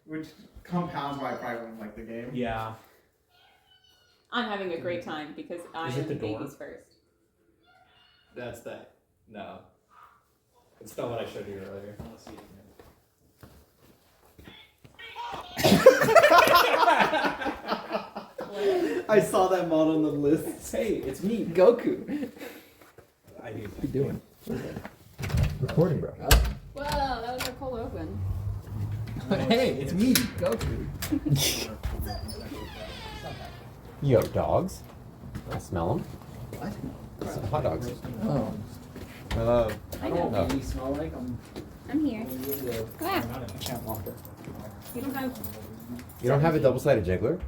Which compounds why I probably wouldn't like the game. Yeah. I'm having a great time because I am the babies first. That's that. No. It's not what I showed you earlier. I want to see it again. I saw that model on the list. Hey, it's me. Goku. I do. What are you doing? Recording, bro. Whoa, that was a cold open. Hey, it's me, Goku. Yo, dogs. I smell them. What? Some hot dogs. Oh. Hello. I know. Oh. You smell like I'm here. Ah, I can't walk her. you don't have. You don't have a double-sided jiggler?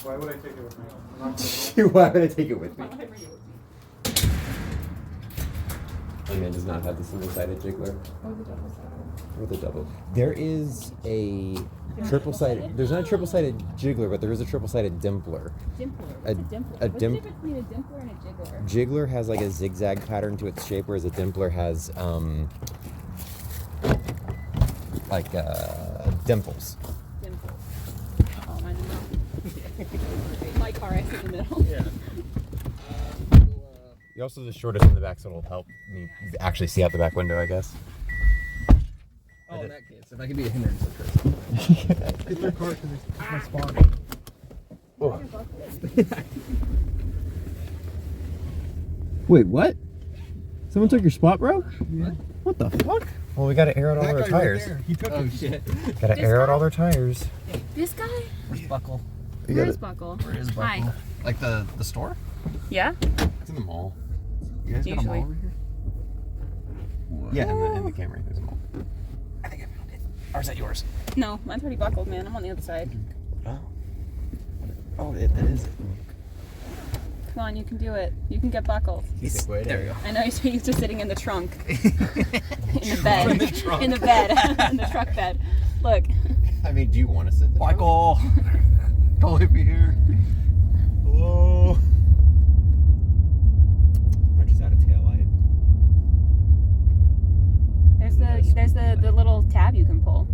Why would I take it with me? I'm not gonna Why would I take it with me? Why would I bring it with me? My man does not have the single-sided jiggler. Or the double sided. With a double. There is a triple-sided. There's not a triple-sided jiggler, but there is a triple-sided dimpler. Dimpler. A- What's a dimpler? a What's dim- the difference between a dimpler and a jiggler? Jiggler has like a zigzag pattern to its shape, whereas a dimpler has dimples. Dimple. Oh, mine in the middle. My car is in the middle. Yeah. You're also the shortest in the back, so it'll help me actually see out the back window, I guess. Oh, in that case, if I could be a hindrance, of course. Get your car because it's my spawn. Oh. Wait, what? Someone took your spot, bro? Yeah. What the fuck? Well, we gotta air out all That our guy tires. right there, he took Oh it. shit. Gotta This air out guy? all their tires. This guy? Where's Buckle? You Where gotta- is Buckle? Where is Buckle? Hi. Like the store? Yeah? It's in the mall. You guys got a mall Usually. over here? Yeah, in the camera. There's a mall. I think I found it. Or is that yours? No, mine's already buckled, man. I'm on the other side. Oh. Oh, that is it. Come on, you can do it. You can get buckled. There we go. I know you're used to sitting in the trunk. In the bed. In the trunk. In the bed. In the truck bed. Look. I mean, do you want to sit there? Michael! Don't leave me here. Hello. I just had a tail light. There's the little tab you can pull.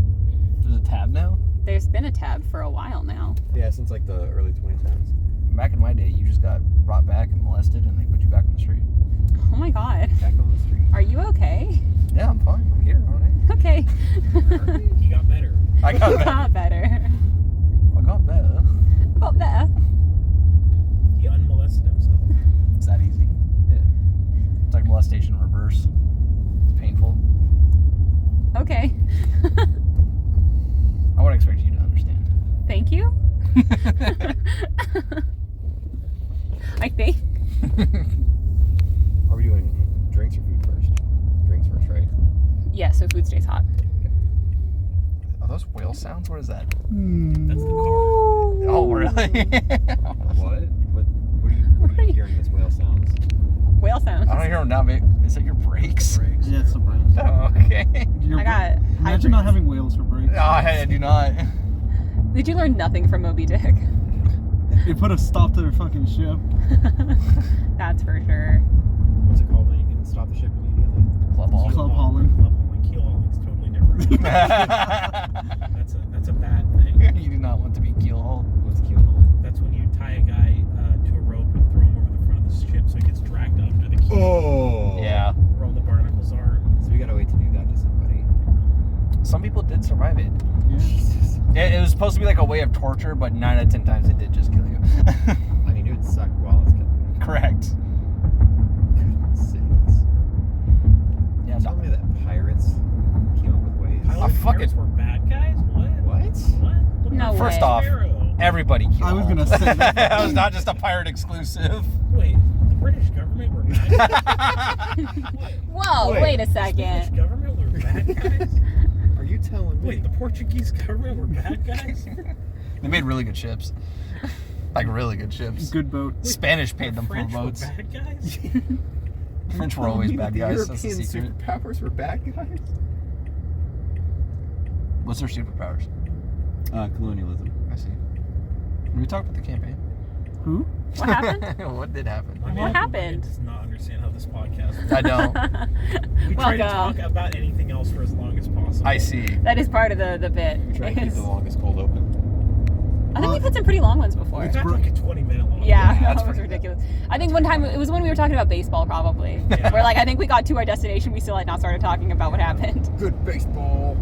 There's a tab now? There's been a tab for a while now. Yeah, since like the early 2010s. Back in my day, you just got brought back and molested and they put you back on the street. Oh my god. Back on the street. Are you okay? Yeah, I'm fine. I'm here, aren't Okay. He got better. I? I got You better. got better. I got better. I got better. He unmolested himself. It's that easy. Yeah. It's like molestation in reverse. It's painful. Okay. I would expect you to understand. Thank you. I think. Are we doing drinks or food first? Drinks first, right? Yeah, so food stays hot. Are those whale sounds? What is that? That's the car. Oh, really? What? What are you hearing as whale sounds? Whale sounds. I don't hear them now, babe. Is that your brakes? Yeah, it's the brakes. Oh, okay. Your I got Imagine hybrids. not having whales for brakes. Oh, I do not. Did you learn nothing from Moby Dick? They put a stop to their fucking ship. That's for sure. What's it called when you can stop the ship immediately? Club ball. Club hauling. Club hauling. Keel hauling's totally different. That's a bad thing. You do not want to be keel hauled. What's keel hauling? That's when you tie a guy to a rope and throw him over the front of the ship so he gets dragged under the keel. Oh! Yeah. Where all the barnacles are. So we gotta wait to do that to somebody. Some people did survive it. Yeah. Jesus. It was supposed to be like a way of torture, but 9 out of 10 times it did just kill you. I mean, it would suck while it's killing me. Correct. Goodness sakes. Yeah, Tell me that pirates came up with ways. Pilot fucking- pirates were bad guys? What? What? What? Look No at First way. off, Sparrow. everybody killed. I was gonna say that. That was not just a pirate exclusive. Wait, the British government were bad guys? Whoa, Wait. wait a The British second. government were bad guys? Are you telling me? Wait, the Portuguese government were bad guys? They made really good ships. Like really good ships. Good boat. Spanish paid them for French were boats. bad guys? French were always bad The guys. That's the European secret. superpowers were bad guys? What's their superpowers? Colonialism. I see. Did we talk about the campaign? Who? What happened? What did happen? What happened? Does not understand how this podcast works. I don't. We try to Welcome. talk about anything else for as long as possible. I see. That is part of the bit. Try and keep the longest cold open. I think we've had some pretty long ones before. We've had like a 20-minute long. Yeah, Yeah, that's that was pretty ridiculous. I think one time, it was when we were talking about baseball, probably. Yeah. Where, like, I think we got to our destination, we still had not started talking about what happened. Good baseball.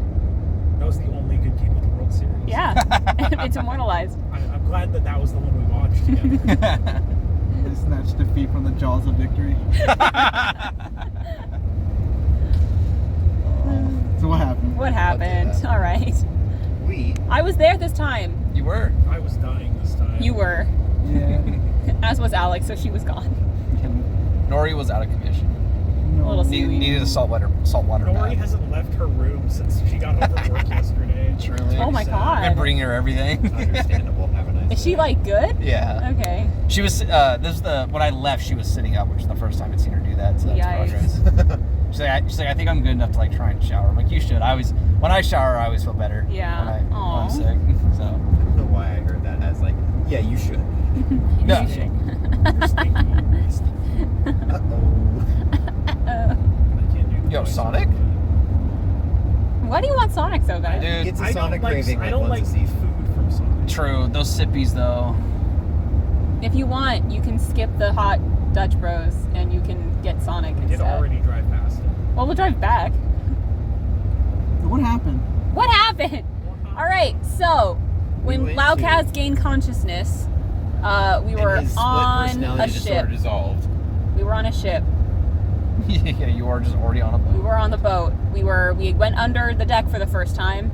That was the only good game of the World Series. Yeah, it's immortalized. I'm glad that was the one we watched together. They snatched defeat from the jaws of victory. So what happened? What happened? that. All right. I was there this time. You were. I was dying this time. You were. Yeah. As was Alex, so she was gone. Nori was out of commission. A little seaweed. Needed a saltwater Nori bath. hasn't left her room since she got home from work yesterday. Truly. Oh my Sad. god. I've been bringing her everything. Understandable. Have a nice Is she, day. like, good? Yeah. Okay. She was. This is when I left. She was sitting up, which is the first time I'd seen her do that. So that's Yikes. progress. She's like, I think I'm good enough to like try and shower. I'm like, you should. When I shower, I always feel better. Yeah. When Aw. I'm sick. So. I don't know why I heard that as like, yeah, you should. No. You should. You're stinky. Uh-oh. I can't do the Yo, voice. Sonic? Why do you want Sonic so bad? Dude, It's a I Sonic don't craving I like don't once like a season. food from Sonic. True. Those sippies though. If you want, you can skip the hot Dutch Bros and you can get Sonic I did instead. already drive past it. Well, we'll drive back. So what happened? What happened? All right, so when went Laukaz gained consciousness, we were And his split on personality a disorder ship. dissolved. We were on a ship. Yeah, you are just already on a We boat. were on the boat. We went under the deck for the first time,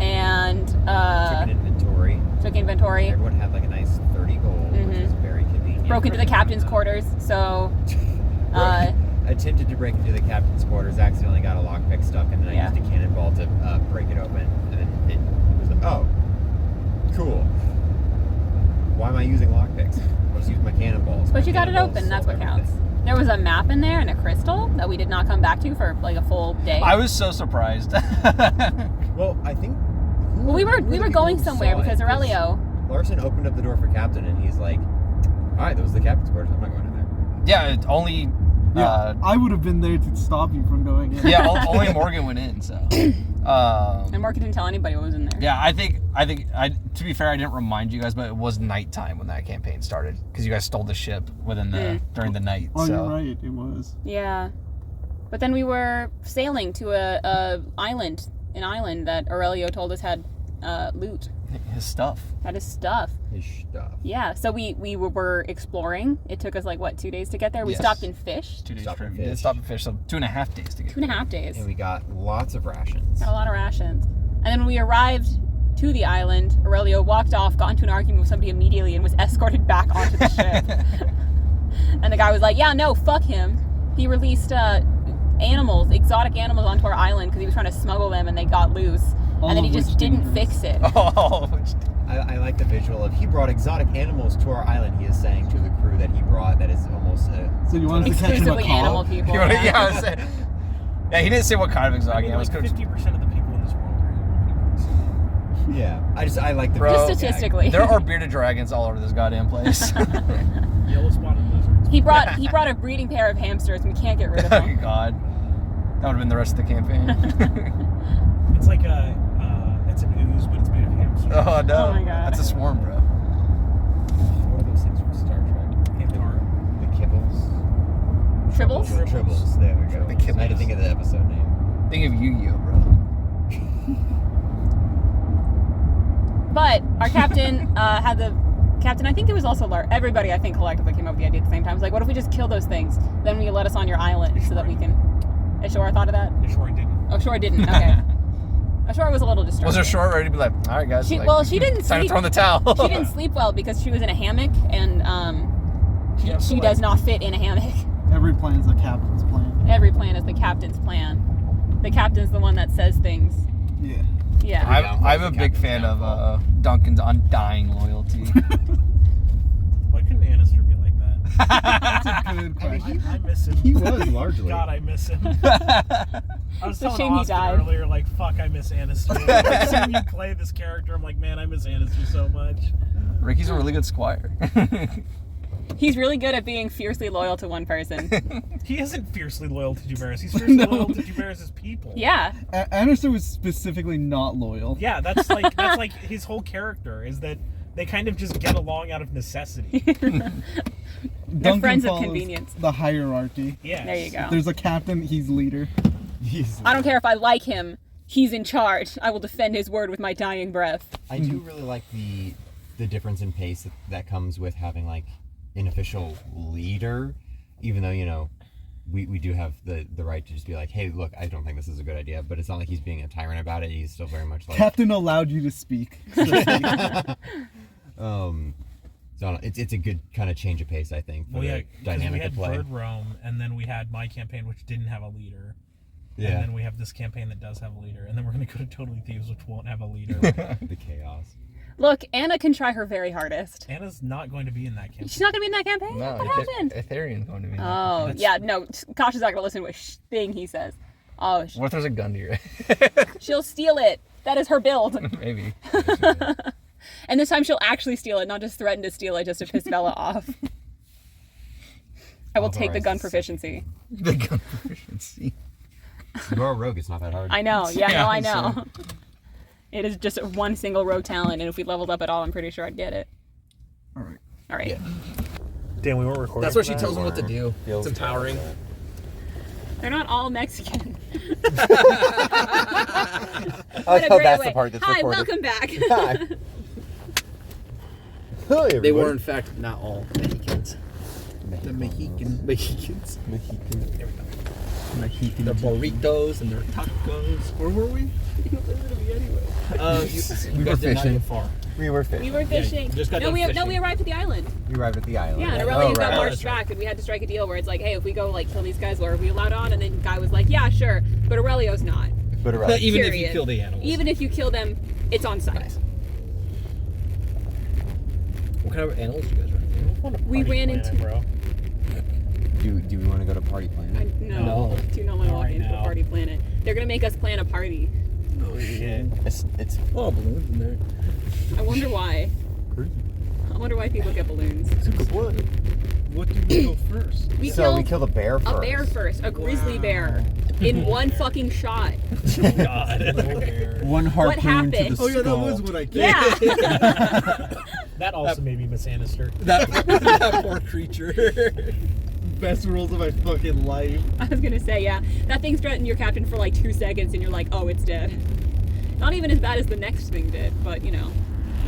and Took an inventory. took inventory. Everyone had like a nice 30 gold, which was very convenient. Broke into the captain's quarters. So, Attempted to break into the captain's quarters, accidentally got a lockpick stuck, and then Yeah. I used a cannonball to break it open. And then it was like, oh, cool. Why am I using lockpicks? Let's use my cannonballs. but My you got it cannonballs open. And that's what solve counts. everything. There was a map in there and a crystal that we did not come back to for like a full day. I was so surprised. Well, I think. Well, we were going somewhere because Aurelio. Larson opened up the door for Captain, and he's like, "All right, that was the captain's quarters. I'm not going in there." Yeah, it only. Yeah, I would have been there to stop you from going in. Yeah, only Morgan went in. So. And Morgan didn't tell anybody what was in there. Yeah, I think. To be fair, I didn't remind you guys, but it was nighttime when that campaign started because you guys stole the ship during the night. Oh, so. you're right. It was. Yeah. But then we were sailing to an island that Aurelio told us had loot, His stuff. had his stuff. His stuff. Yeah, so we were exploring. It took us like, what, 2 days to get there? We Yes. stopped and fished. 2 days Stop trip. and We did fish. stop and fish, so 2.5 days to get 2.5 days. And we got lots of rations. Got a lot of rations. And then when we arrived to the island, Aurelio walked off, got into an argument with somebody immediately, and was escorted back onto the ship. And the guy was like, yeah, no, fuck him. He released exotic animals onto our island because he was trying to smuggle them and they got loose. All And then he of just which didn't dangerous. fix it. Oh, I like the visual of he brought exotic animals to our island. He is saying to the crew that he brought that is almost a. So you wanted to catch him a Exclusively animal call? people. You wanna- yeah. yeah, I said- yeah, he didn't say what kind of I exotic mean, animals. like 50% of the people in this world are animal people. Yeah, I like the Bro, visual Just gag. statistically. There are bearded dragons all over this goddamn place. Yellow spotted lizards. He brought a breeding pair of hamsters and we can't get rid of Oh them. God, that would have been the rest of the campaign. It's like it's an ooze, but it's made of hamsters. Oh no, Oh my God. that's a swarm, bro. What are those things from Star Trek? Hamtar. The kibbles? Tribbles? The tribbles. There we go. The kibbles. I had to think of the episode name. Think of Yu-Gi-Oh, bro. But our captain I think it was also everybody I think collectively came up with the idea at the same time. It was like, what if we just kill those things? Then we let us on your island so that we can. Ashora thought of that? Sure, I didn't. Oh, Ashora didn't. Okay. Ashora was a little distracted. Was her short ready to be like, all right, guys? She like, didn't time to sleep. throw in the towel. She didn't sleep well because she was in a hammock and she does not fit in a hammock. Every plan's the captain's plan. Every plan is the captain's plan. The captain's the one that says things. Yeah. Yeah. I'm a big fan of Duncan's undying loyalty. Why couldn't Annister be like that? That's a good question. I miss him. He was largely. God, I miss him. I was It's a telling shame he Austin died. earlier, like, fuck, I miss Annister. Like, seeing you play this character, I'm like, man, I miss Annister so much. Ricky's a really good squire. He's really good at being fiercely loyal to one person. He isn't fiercely loyal to Jubaris. He's fiercely loyal to Jubaris' people. Yeah. Anderson was specifically not loyal. Yeah, that's like his whole character is that they kind of just get along out of necessity. They're Duncan friends of follows convenience. the hierarchy. Yeah. There you go. There's a captain, he's leader. I don't care if I like him. He's in charge. I will defend his word with my dying breath. I do really like the difference in pace that comes with having like an official leader, even though, you know, we do have the right to just be like, hey, look, I don't think this is a good idea, but it's not like he's being a tyrant about it. He's still very much like... Captain allowed you to speak. So it's a good kind of change of pace, I think, for the dynamic of play. We had Bird Realm, and then we had my campaign, which didn't have a leader. Yeah. And then we have this campaign that does have a leader, and then we're going to go to Totally Thieves, which won't have a leader. The chaos. Look, Anna can try her very hardest. Anna's not going to be in that campaign. She's not going to be in that campaign? No, What happened? Ethereum's going to be. Oh, yeah, no. Kasha's not going to listen to a thing he says. Oh, What if there's a gun to your head? she'll steal it. That is her build. Maybe. And this time she'll actually steal it, not just threaten to steal it just to piss Bella off. I will take the gun proficiency. The gun proficiency. You're a rogue, it's not that hard. I know. Yeah, no, I Yeah, know. It is just one single rogue talent, and if we leveled up at all, I'm pretty sure I'd get it. All right. All right. Yeah. Dan, we weren't recording. That's what she for tells that. them what to do. Feels It's empowering. They're not all Mexican. I like how that's the part that's Hi, recorded. welcome back. Hi. Hi, everybody. They were, in fact, not all Mexicans. The Mexicans. Mexicans. Their burritos and their tacos. Where were we? You We were guys did not fishing. get far. We were fishing. We were fishing. just got no, done we fishing. arrived at the island. We arrived at the island. Yeah, and right? Aurelius got right. marched back, and we had to strike a deal where it's like, hey, if we go like kill these guys, are we allowed on? And then the guy was like, yeah, sure, but Aurelio's not. But Aurelius. Even if you Period. kill the animals. Even if you kill them, it's on site. Nice. What kind of animals do you guys run? We ran Planet, into. bro. Do we want to go to Party Planet? No, No. do not want to Not walk right into a now. party planet. They're gonna make us plan a party. Oh shit. It's Oh, balloons in there. I wonder why. I wonder why people get balloons. What did we go first? We so we killed killed a bear first. a bear first, a grizzly bear, in one fucking shot. God, little bear. One harpoon happened? to the Oh, skull. yeah, that was what I killed. Yeah. That also made me Miss Annister. That poor creature. Best rolls of my fucking life. I was gonna say, yeah. That thing's threatened your captain for like 2 seconds, and you're like, oh, it's dead. Not even as bad as the next thing did, but you know,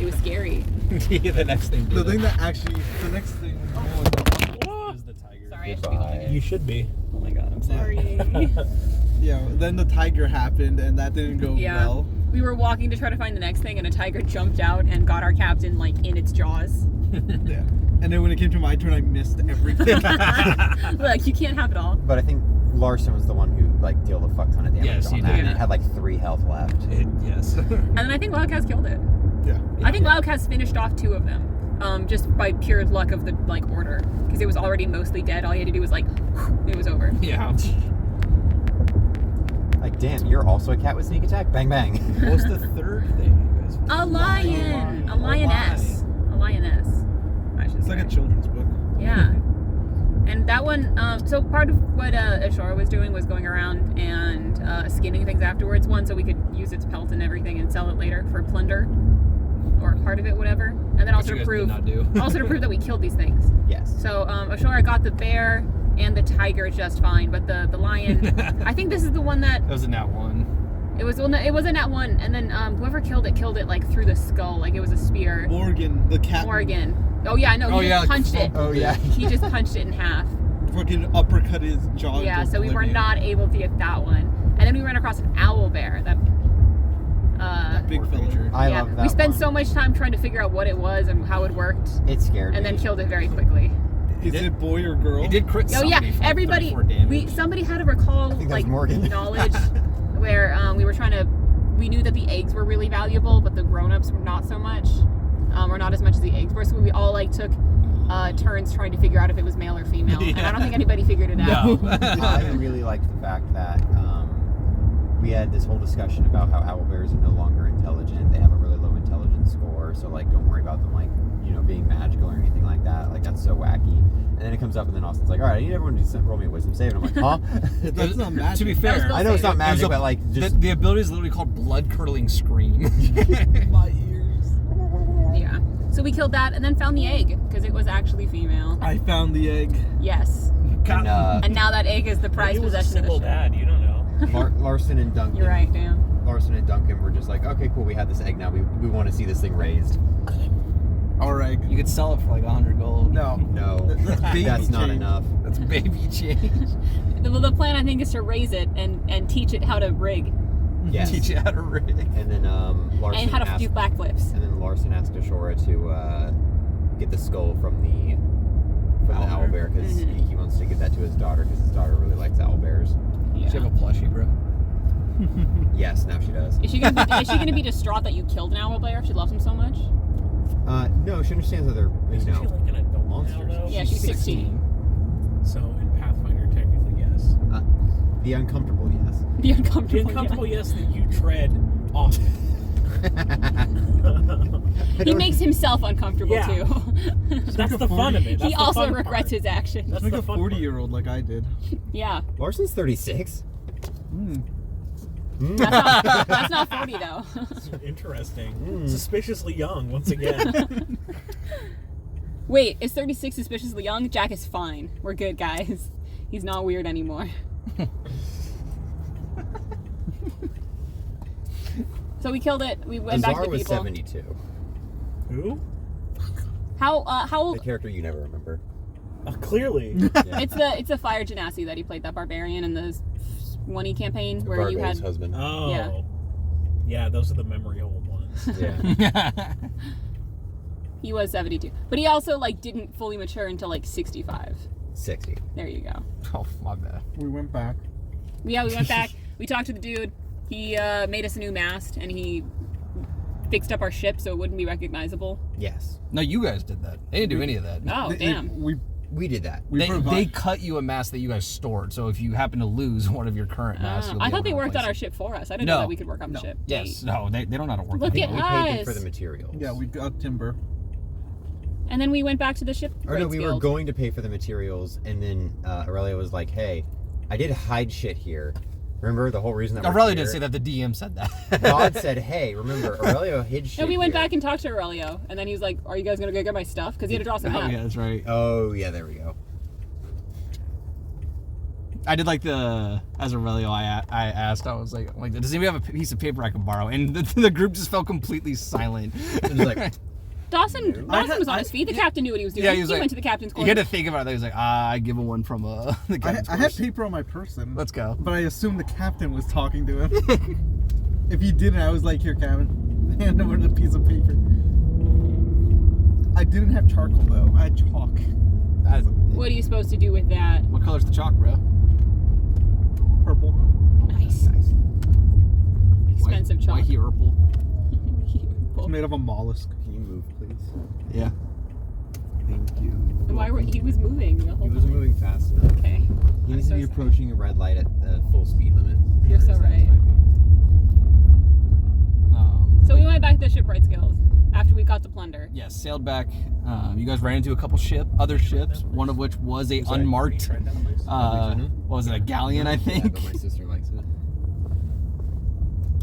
it was scary. The next thing. The thing that actually, the next thing Is the tiger. Sorry, I should be holding it. You should be. Oh my god, I'm sorry. yeah, then the tiger happened and that didn't go Yeah. well. We were walking to try to find the next thing, and a tiger jumped out and got our captain like in its jaws. Yeah. And then when it came to my turn, I missed everything. Look, you can't have it all. But I think Larson was the one who like dealt a fuck ton of damage Yes, on he that. did. And it had like 3 health left. Yes. And then I think Loudcast killed it. yeah. I think Loudcast finished off 2 of them, just by pure luck of the like order, because it was already mostly dead. All you had to do was like, it was over. Yeah. Like, damn, you're also a cat with sneak attack? Bang, bang. What was the third thing you guys? A lion, a lioness, a lioness. I should It's like say. a children's book. Yeah. And that one, so part of what Ashora was doing was going around and skinning things afterwards. One, so we could use its pelt and everything and sell it later for plunder, or part of it, whatever. And then also you to guys prove, did not do. also to prove that we killed these things. Yes. So Ashora got the bear and the tiger just fine, but the lion, I think this is the one that That was a nat one. it was in that one, and then whoever killed it like through the skull, like it was a spear. Morgan, the cat. Morgan. Oh yeah, no, he just punched it. Oh, yeah. He just punched it in half. Fucking uppercut his jaw. Yeah, into so we were oblivion. not able to get that one. And then we ran across an owl bear. That Big fella. I yeah, love that we spent one. so much time trying to figure out what it was and how it worked, It scared and me. then killed it very quickly. Is it boy or girl? He did crit Oh yeah, somebody for everybody. 34 damage. Somebody had to recall think that like was Morgan. knowledge where we were trying to. We knew that the eggs were really valuable, but the grown-ups were not so much, or not as much as the eggs were. So we all like took turns trying to figure out if it was male or female, and I don't think anybody figured it out. No. I really liked the fact that we had this whole discussion about how owl bears are no longer intelligent. They have a really low intelligence score, so like don't worry about them like being magical or anything like that. Like, that's so wacky. And then it comes up, and then Austin's like, all right, I need everyone to roll me a wisdom save. And I'm like, huh? That's not magic. To be fair, I know it's not magic, There's a- but like, just... the ability is literally called blood curdling scream. My ears. Yeah. So we killed that and then found the egg because it was actually female. I found the egg. Yes. And, And now that egg is the prized He was a possession of the single ship. dad. You don't know. Larson and Duncan. You're right, Dan. Larson and Duncan were just like, okay, cool, we have this egg now. We want to see this thing raised. Our egg. You could sell it for like 100 gold. No. No, That's baby that's not change. enough. That's baby change. The plan, I think, is to raise it and teach it how to rig Yes. Teach you how to rig. And then Larson and how to asked, do backflips. and then Larson asked Ashora to get the skull from the owlbear because he wants to give that to his daughter because his daughter really likes owlbears. Yeah. She have a plushie, bro. Yes, now she does. Is she gonna be distraught that you killed an owlbear if she loves him so much? No, she understands that they're, you Isn't she know, like an adult monsters. now, though? Yeah, she's 16. So in Pathfinder, technically, yes. the uncomfortable, yes. The uncomfortable. The uncomfortable, yes, that you tread often. He makes himself uncomfortable Yeah. too. That's the fun of it. That's He the also fun regrets part. his actions. That's Like the a fun part. 40-year-old like I did. Yeah. Larson's 36. That's not 40 though. Interesting. Suspiciously young, once again. Wait, is 36 suspiciously young? Jack is fine. We're good, guys. He's not weird anymore. So we killed it. We went back to Azar the was people. 72. Who? How The old? character you never remember. Clearly. Yeah. It's the Fire Genasi that he played, that barbarian in the 1E campaign where you Vargo's had. husband. Oh. Yeah. Yeah, those are the memory hold ones. Yeah. He was 72, but he also like didn't fully mature until like 65. 60. There you go. Oh, my bad. We went back. Yeah, we went back. We talked to the dude. He made us a new mast and he fixed up our ship so it wouldn't be recognizable. Yes. No, you guys did that. They didn't do any of that. Oh, damn. We did that. They cut you a mast that you guys stored, so if you happen to lose one of your current masts, you'll be I able thought to they worked on replace our it. ship for us. I didn't know No. that we could work on the No. ship. Yes. Wait. No, they don't know how to work Look on at it. We paid them for us. the materials. Yeah, we got timber. And then we went back to the ship. Or no, we were going to pay for the materials, and then Aurelia was like, hey, I did hide shit here. Remember the whole reason that we're Aurelia here? did say that. The DM said that. God said, hey, remember, Aurelio hid shit No, we went here. back and talked to Aurelio, and then he was like, "Are you guys gonna go get my stuff?" Because he had to draw some Oh, map. yeah, that's right. Oh, yeah, there we go. I did like as Aurelio, I asked, I was like, does anybody have a piece of paper I can borrow? And the group just fell completely silent. It was like, Dawson was on his feet. The captain knew what he was doing. Yeah, he he was like- went to the captain's You quarters. had to think about it. He was like, I give him one from the captain's I had quarters. paper on my person. Let's go. But I assumed the captain was talking to him. If he didn't, I was like, here, Captain, hand over the piece of paper. I didn't have charcoal, though. I had chalk. What are you supposed to do with that? What color's the chalk, bro? Purple. Nice. Expensive chalk. Why he purple? It's made of a mollusk. can you move, please? Yeah. Thank you. Why were he was moving the whole He was time? moving fast enough. Okay. He I'm needs so to be sorry. approaching a red light at the full speed limit. You're so right. So we went back to the shipwrights guild after we got the plunder. Yes, sailed back. You guys ran into a couple other ships, one of which was a unmarked, Tried that place? what was it, a galleon, I Yeah, think? but my sister likes it.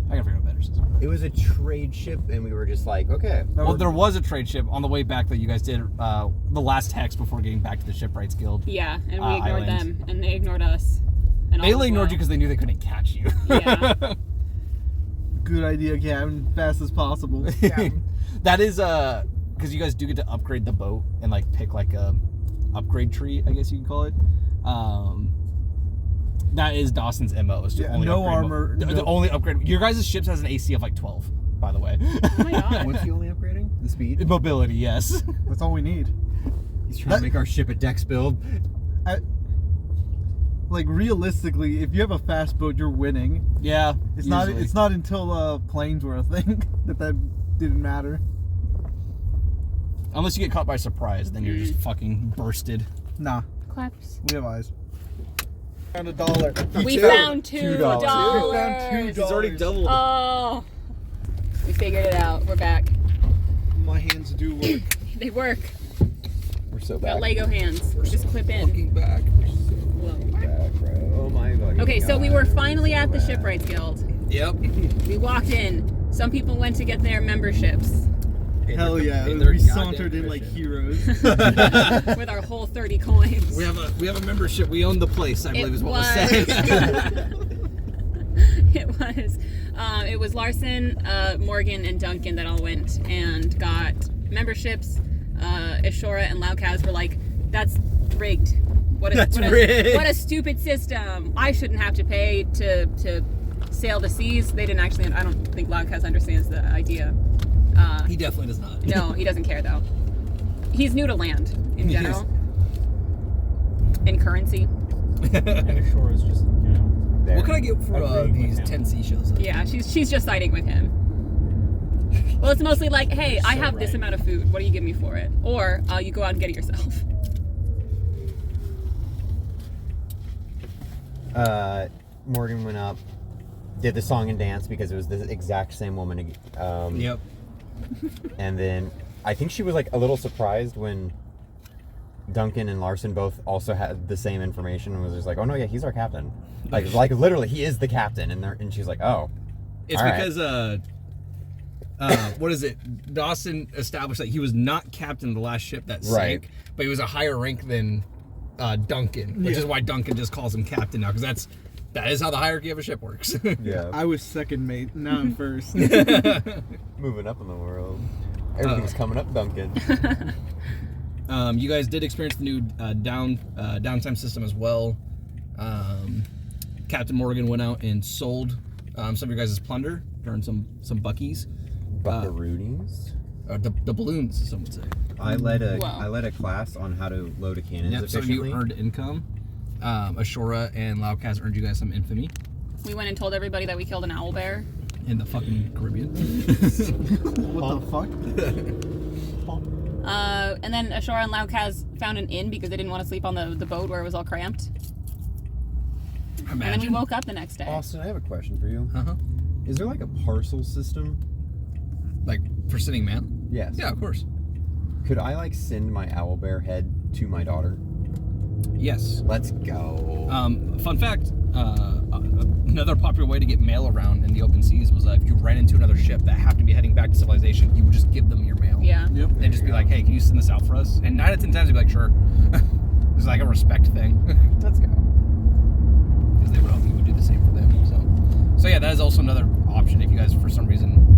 I gotta figure out a better system. It was a trade ship, and we were just like, okay. Well, there was a trade ship on the way back that you guys did the last hex before getting back to the Shipwrights Guild. Yeah, and we ignored Island. them, and they ignored us. And They all was ignored well. you because they knew they couldn't catch you. Yeah. Good idea, Captain. Fast as possible. That is because you guys do get to upgrade the boat and like pick like a upgrade tree, I guess you can call it. That is Dawson's MO. Is to Yeah, only no upgrade armor, The no- only upgrade. Your guys' ships has an AC of like 12, by the way. Oh my god. What's he only upgrading? The speed? Mobility, yes. That's all we need. He's trying to make our ship a dex build. Like, realistically, if you have a fast boat, you're winning. Yeah. It's usually. not until planes were a thing that didn't matter. Unless you get caught by surprise, then you're just fucking bursted. Nah, Claps. we have eyes. Found $1. We too. found $2. $2. We found $2. He's already doubled. Oh. We figured it out. We're back. My hands do work. They work. We're so Got back. Lego hands. Just clip in. Fucking back. Whoa. Back, bro. Oh my god. Okay, so we were finally at the Shipwrights Guild. Yep. We walked in. Some people went to get their memberships Hell yeah. They're We goddamn sauntered in like Christian. heroes. with our whole 30 coins. We have a membership. We own the place, I believe is what was said. It was Larson, Morgan, and Duncan that all went and got memberships. Ashora and Loudcast were like, "That's rigged. What a stupid system. I shouldn't have to pay to sail the seas." They didn't actually. I don't think Loudcast understands the idea. He definitely does not. No, he doesn't care though. He's new to land in general. In currency. And Ashore is just, you know. There. What can I get for Agreeing with these him. 10 seashells? Yeah, she's just siding with him. Well, it's mostly like, hey, I So have this right. amount of food. What do you give me for it? Or you go out and get it yourself. Morgan went up, did the song and dance because it was the exact same woman. Yep. And then I think she was like a little surprised when Duncan and Larson both also had the same information and was just like, "Oh no, yeah, he's our captain." Like literally, he is the captain. And she's like, "Oh." It's all right. because what is it? Dawson established that he was not captain of the last ship that sank, Right. but he was a higher rank than Duncan, which is why Duncan just calls him captain now, because that is how the hierarchy of a ship works. Yeah. I was second mate. Now I'm first. Moving up in the world. Everything's coming up, Duncan. You guys did experience the new downtime system as well. Captain Morgan went out and sold some of your guys' plunder during some buckies. Buckaroonies. The balloons, some would say. I led Wow. a class on how to load a cannon Yep, so efficiently. you earned income. Ashora and Loudcast earned you guys some infamy We went and told everybody that we killed an owl bear. in the fucking Caribbean. What the fuck? And then Ashora and Loudcast found an inn because they didn't want to sleep on the boat where it was all cramped. And then we woke up the next day. Austin, I have a question for you. Uh-huh. Is there like a parcel system? Like for sending mail? Yes. Yeah, of course. Could I like send my owlbear head to my daughter? Yes. Let's go. Fun fact, another popular way to get mail around in the open seas was if you ran into another ship that happened to be heading back to civilization, you would just give them your mail. Yeah. Yep. And just be like, hey, can you send this out for us? And 9 out of 10 times they'd be like, sure. It's like a respect thing. Let's go. Because they would hope you would do the same for them. So yeah, that is also another option if you guys, for some reason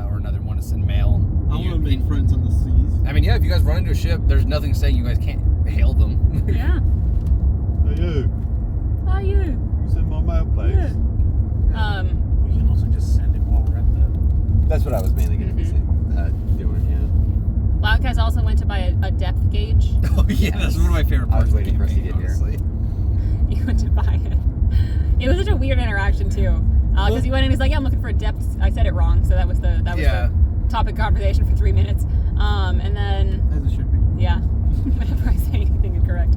or another, want to send mail. I want to make friends on the seas. I mean, yeah, if you guys run into a ship, there's nothing saying you guys can't hail them. Yeah. Hey you. How are you? You send my mail, please. Yeah. We can also just send it while we're at the. That's what I was mainly going to be doing. Yeah. Loudcast also went to buy a depth gauge. Oh yeah, that's one of my favorite I parts. was of the waiting for us to campaign, get here. honestly. You went to buy it. It was such a weird interaction too, because he went in. He's like, "Yeah, I'm looking for a depth." I said it wrong, so that was the topic of conversation for 3 minutes. And then As it should be. yeah, whenever I say anything incorrect.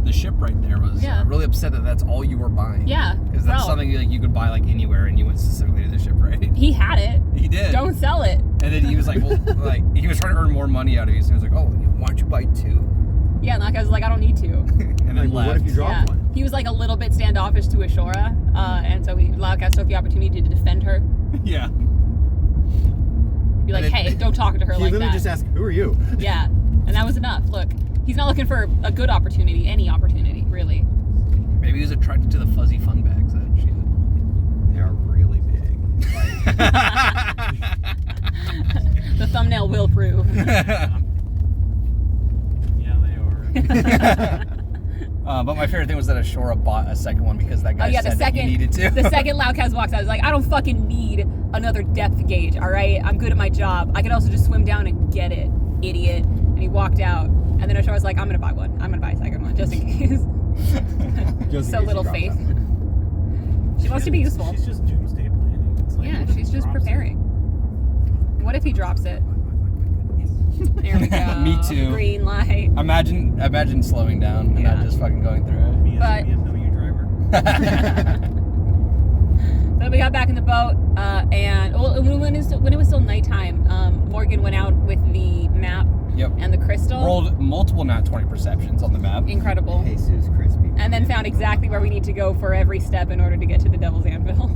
The shipwright there was really upset that that's all you were buying. Yeah, because that's bro. something like you could buy like anywhere, and you went specifically to the shipwright. He had it. He did. Don't sell it. And then he was like, well, like he was trying to earn more money out of you, so he was like, oh, why don't you buy 2? Yeah, and that guy was like, "I don't need to." And then Like, well, left. what if you drop Yeah, one? he was like a little bit standoffish to Ashora, and so Loudcast took the opportunity to defend her. Yeah. Be like, And then- "Hey, don't talk to her He like literally that." just asked, "Who are you?" Yeah, and that was enough. Look, he's not looking for a good opportunity, any opportunity, really. Maybe he was attracted to the fuzzy fun bags that she had. They are really big. The thumbnail will prove. Yeah, they are. But my favorite thing was that Ashora bought a second one because that guy Oh yeah, said the that he second needed to. the second Loudcast walks out, I was like, "I don't fucking need another depth gauge. All right, I'm good at my job. I could also just swim down and get it, idiot." And he walked out, and then Ashora was like, "I'm gonna buy one. I'm gonna buy a second one just in case." Just in So case little you drop faith. that one. She wants to be useful. She's just doomsday planning. It's like, Yeah, what if she's he just drops it? preparing. What if he drops it? There we go. Me too. Green light. Imagine slowing down and Yeah. not just fucking going through it. Me as But- a BMW driver. But we got back in the boat, and when it was still nighttime, Morgan Yep. and the crystal. Rolled multiple nat 20 perceptions on the map. Incredible. Jesus crispy. And then found exactly where we need to go for every step in order to get to the Devil's Anvil.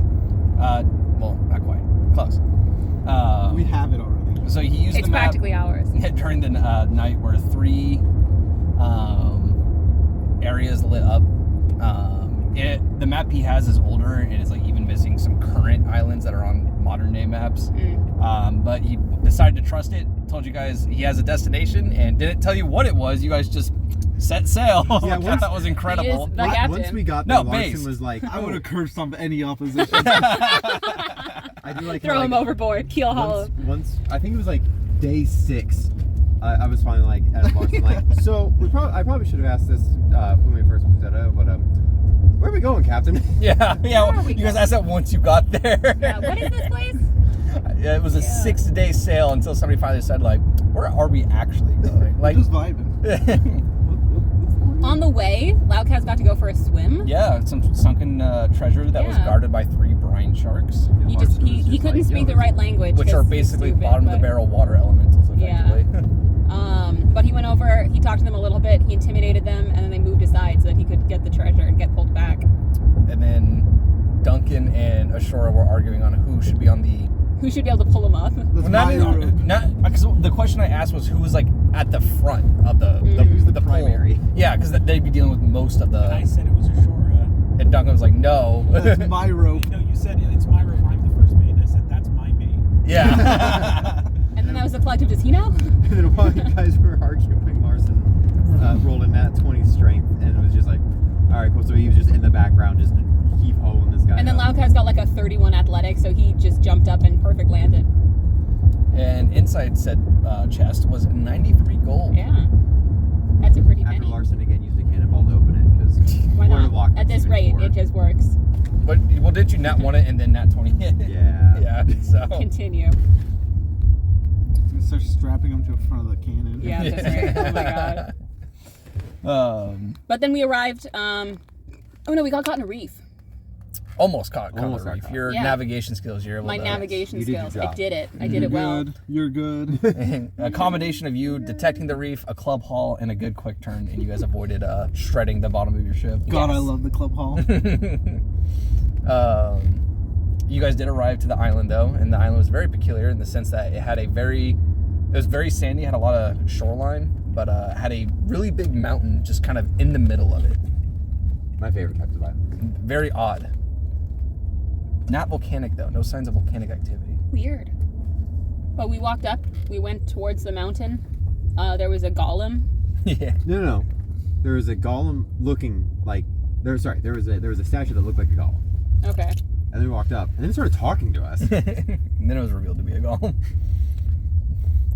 Well, not quite. Close. We have it already. So he used It's the map practically ours. during the night where 3 areas lit up. The map he has is older and it's like even missing some current islands that are on modern day maps. But he decided to trust it. Told you guys he has a destination and didn't tell you what it was. You guys just set sail. Yeah, Which I thought was incredible. He is the captain. Once we got there, No, Larson base. was like, I would have cursed on any opposition. I do like Throw him overboard. Keel hollow. Once I think it was like day 6. I was finally like at Larson like, so I probably should have asked this when we first looked at it, but where are we going, Captain? Yeah. are we You guys asked that once you got there. Yeah, what is this place? Yeah, it was a 6-day sail until somebody finally said, like, where are we actually going? Like, Just vibing. On the way, Loudcast got to go for a swim. yeah, some sunken treasure that was Yeah. guarded by 3 brine sharks, He couldn't speak the right language. which 'cause are he's basically stupid, bottom of the but- barrel water elementals, Yeah. effectively. But he went over, he talked to them a little bit, he intimidated them, and then they moved aside so that he could get the treasure and get pulled back. And then Duncan and Ashura were arguing on who should be on the. Who should be able to pull him up? That's Well, my road. not because the question I asked was who was like at the front of the Who's the pool. primary? Yeah, because they'd be dealing with most of And I the. said it was Ashura. And Duncan was like, no. That's my rope. No, you said it's my rope. I'm the first mate. And I said that's my mate. Yeah. And then that was the collective, does he know? And then while you guys were arguing, Larson rolled a nat 20 strength, and it was just like, all right, cool. So he was just in the background, just heave hoeing this guy. And then up. Loudcast got like a 31 athletics, so he just jumped up and perfect landed. And inside said chest was 93 gold. Yeah. That's a pretty After penny. Larson again used a cannonball to open it, because Why not? At this rate, it just works. But well, did you nat 1 it and then nat 20 hit? Yeah. Yeah. So. Continue. Start strapping him to the front of the cannon. Yeah, that's right. Oh my god. But But then we arrived, oh no, we got caught in a reef. almost caught Almost the reef. got Your Yeah. navigation skills, you're able My to. navigation you did your skills. I job. did it. I did it well. Good. You're good. A combination of you detecting the reef, a club haul, and a good quick turn, and you guys avoided shredding the bottom of your ship. God, I Yes. love the club hall. You guys did arrive to the island though, and the island was very peculiar in the sense that it was very sandy, had a lot of shoreline, but had a really big mountain just kind of in the middle of it. My favorite type of island. Very odd. Not volcanic though, no signs of volcanic activity. Weird. But we walked up, we went towards the mountain. There was a golem. Yeah. No. There was a golem looking like there was a statue that looked like a golem. Okay. And then we walked up, and then it started talking to us. And then it was revealed to be a golem.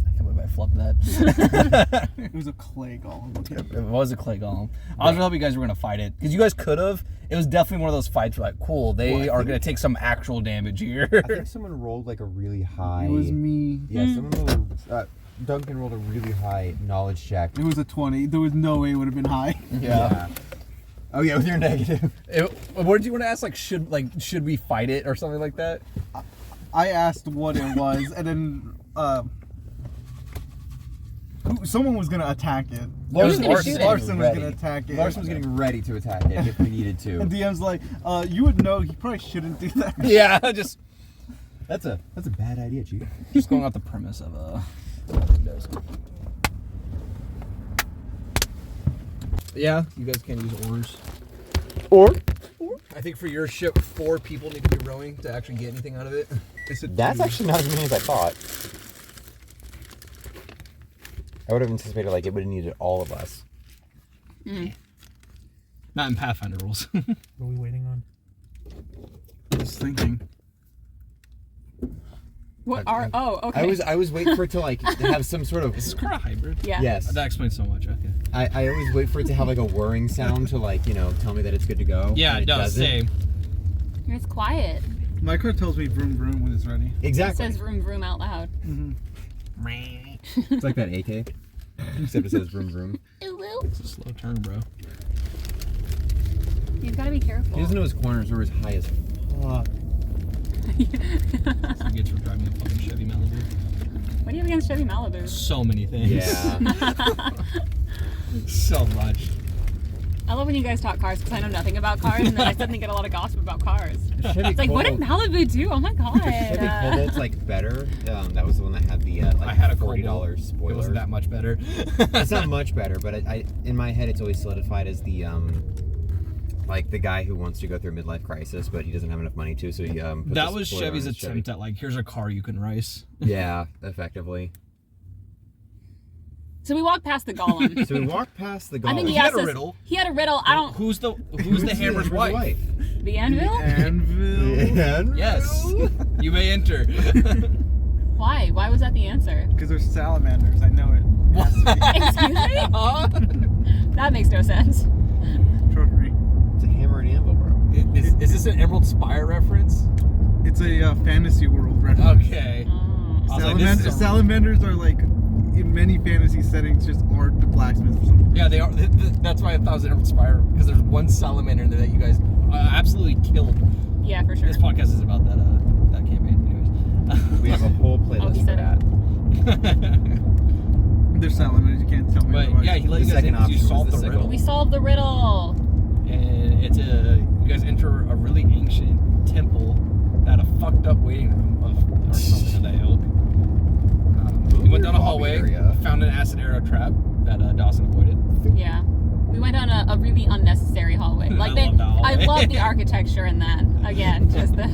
I can't believe I flubbed that. It was a clay golem. It was a clay golem. I was really hoping you guys were gonna fight it because you guys could have. It was definitely one of those fights where like, cool, they are gonna take some actual damage here. I think someone rolled like a really high. It was me. Yeah, someone rolled. Duncan rolled a really high knowledge check. It was a 20. There was no way it would have been high. Yeah. Oh yeah, with your negative. What did you want to ask? Should we fight it or something like that? I asked what it was, and then someone was gonna attack it. Who's gonna shoot it? Larson was gonna attack it. Larson was getting ready to attack it if we needed to. And DM's like, you would know. He probably shouldn't do that. Yeah, just That's a bad idea, Chief. just going off the premise of Yeah, you guys can't use oars. Or I think for your ship, 4 people need to be rowing to actually get anything out of it. that's actually not as many as I thought. I would have anticipated like it would have needed all of us. Not in Pathfinder rules. What are we waiting on? Just thinking. What are, oh, okay. I was waiting for it to like have some sort of This is kind of hybrid. Yeah. yes. That explains so much. Okay. I always wait for it to have like a whirring sound to like tell me that it's good to go. Yeah, and it no, doesn't. same. It's quiet. My car tells me vroom vroom when it's ready. It Exactly. says vroom vroom out loud. It's like that AK, except it says vroom vroom. Ooh, woo. It's a slow turn, bro. You've got to be careful. He doesn't know his corners are as high as fuck. He gets for driving a fucking Chevy Malibu. What do you have against Chevy Malibu? So many things. Yeah. So much. I love when you guys talk cars because I know nothing about cars, and then I suddenly get a lot of gossip about cars. Chevy It's like, what did Cobalt- Malibu do? Oh my god. Chevy Cobalt's like better. That was the one that had the I had a $40 Cobalt. spoiler. It wasn't that much better. It's not much better, but I in my head it's always solidified as the like the guy who wants to go through a midlife crisis, but he doesn't have enough money to, so he puts That a was spoiler on Chevy's his Chevy. attempt at like, here's a car you can race. Yeah, effectively. So we walked past the golem. So we walked past the golem. I think he He had asked a us. riddle. He had a riddle. I don't. Who's the hammer's wife? The anvil? Anvil. Yes. You may enter. Why? Why was that the answer? Because there's salamanders. I know it. Has to be. Excuse me? That makes no sense. Trust me. It's a hammer and anvil, bro. Is this an Emerald Spire reference? It's a fantasy world reference. Okay. Oh. I was like, this is a- Salamanders are like in many fantasy settings just art the blacksmiths or something. Yeah, they are. That's why I thought it was an Emerald Spire, because there's one salamander in there that you guys absolutely killed. Yeah, for sure. This podcast is about that campaign, anyways. We have a whole playlist he for said it. that. They're salamanders. You can't tell me. But otherwise. yeah, he let The you guys in second because you option was solved the the signal. riddle. We solved the riddle. And it's you guys enter a really ancient temple at a fucked up waiting room or something of that ilk. We went down a hallway, area. found an acid arrow trap that Dawson avoided. Yeah. We went down a really unnecessary hallway. Like I love that hallway. I love the architecture in that. Again, just the.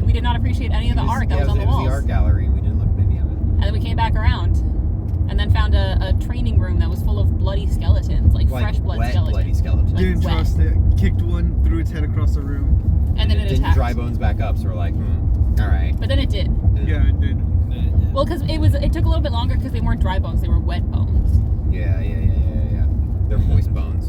We did not appreciate any of the art that was on the It was walls. the art gallery. We didn't look at any of it. And then we came back around, and then found a training room that was full of bloody skeletons, like fresh blood wet, skeletons. bloody skeletons. Didn't wet. trust it. Kicked one, threw its head across the room. And then it didn't attacked. dry bones back up, so we're like, all right. But then it did. Yeah, it did. Well, because it took a little bit longer because they weren't dry bones; they were wet bones. Yeah. They're moist bones.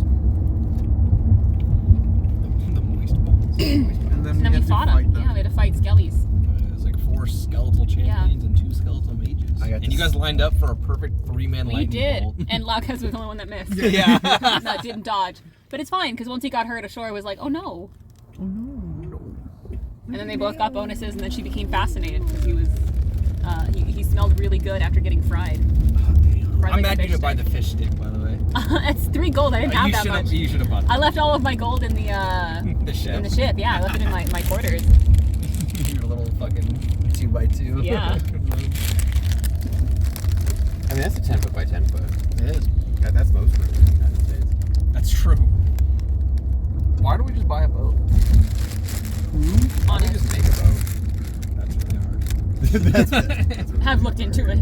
The moist bones. And then And then we had to fought fight them. Yeah, we had to fight skellies. It was like 4 skeletal champions and 2 skeletal mages. I got And this- you guys lined up for a perfect 3-man We lightning did, bolt. and Laukas was the only one that missed. Yeah. That didn't dodge. But it's fine because once he got hurt, Ashura was like, "Oh no." And then they both got bonuses, and then she became fascinated because he was he smelled really good after getting fried. Fried I'm like a mad you fish didn't buy stick. the fish stick, by the way. It's 3 gold. I didn't have that much. You should have bought I left all of my gold in the the ship. in the ship. Yeah, I left it in my quarters. Your little fucking 2x2. Yeah. I mean, that's a 10 foot by 10 foot. It is. That's most rooms in the United States. That's true. Why don't we just buy a boat? Why don't we just make a boat? That's really hard. that's Have looked into it.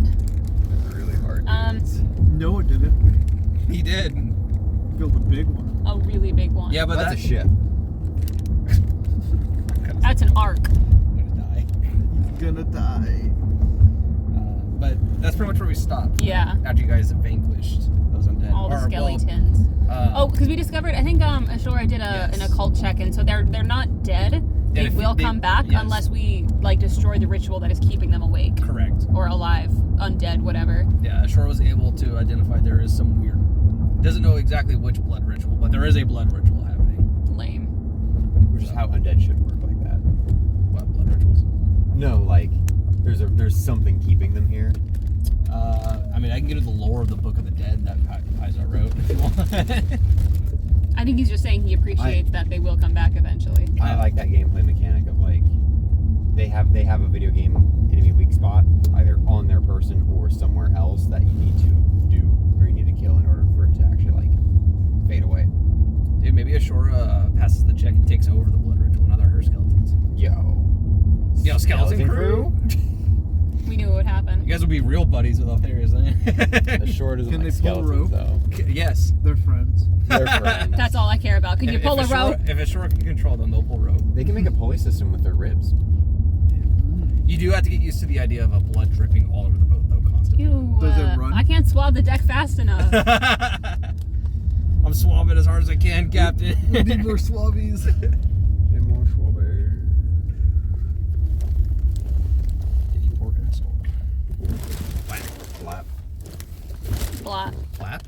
really hard. No, it didn't. He did. Built a big one. A really big one. Yeah, but that's a that ship. That's an arc. I'm gonna die. He's gonna die. But that's pretty much where we stopped. Yeah. After you guys vanquished those undead. All the Or, well, skeletons. Oh, because we discovered. I think Ashura did Yes. an occult check, and so they're not dead. They if will they- come back yes. unless we like destroy the ritual that is keeping them awake Correct. or alive, undead, whatever. Yeah, Ashura was able to identify there is some weird. Doesn't know exactly which blood ritual, but there is a blood ritual happening. Lame. Which is how undead should work like that. What blood rituals? No, like there's something keeping them here. I mean, I can get into the lore of the Book of the Dead that Paizo wrote if you want. I think he's just saying he appreciates that they will come back eventually. I like that gameplay mechanic of like they have a video game enemy weak spot either on their person or somewhere else that you need to do or you need to kill in order for it to actually like fade away. Dude, maybe Ashura passes the check and takes over the blood ritual. Now they're her skeletons. Yo, Skeleton crew? We knew it would happen. You guys would be real buddies with Altharius, then. The short doesn't Can like they pull a skeletons rope? though. Yes. They're friends. They're friends. That's all I care about. Could you pull a rope? If Ashura can control them, they'll pull rope. They can make a pulley system with their ribs. You do have to get used to the idea of a blood dripping all over the boat, though, constantly. Ew, Does it run? I can't swab the deck fast enough. I'm swabbing as hard as I can, Captain. We need more swabbies. Diddy pork and salt. Flap. Blah. Flap?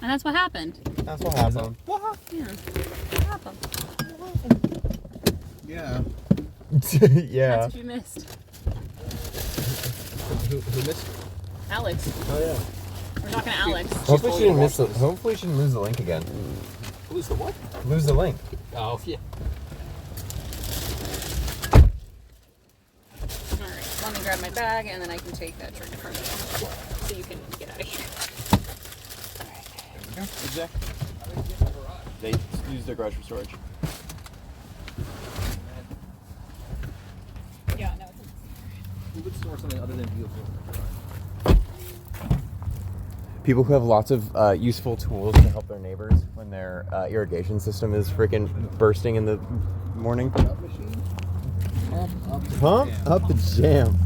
And that's what happened. That's what happened. Yeah. What happened? Yeah. Yeah. That's what you missed. Who missed? Alex. Oh yeah. We're talking to Alex. Hopefully she didn't miss the. Hopefully she didn't lose the link again. Lose the what? Lose the link. Oh yeah. Alright, let me grab my bag and then I can take that drink from you. So you can get out of here. Exactly. They use their garage for storage. Yeah, no, it's Who would store something other than vehicles? People who have lots of useful tools to help their neighbors when their irrigation system is freaking bursting in the morning. Up machine. Pump up the jam.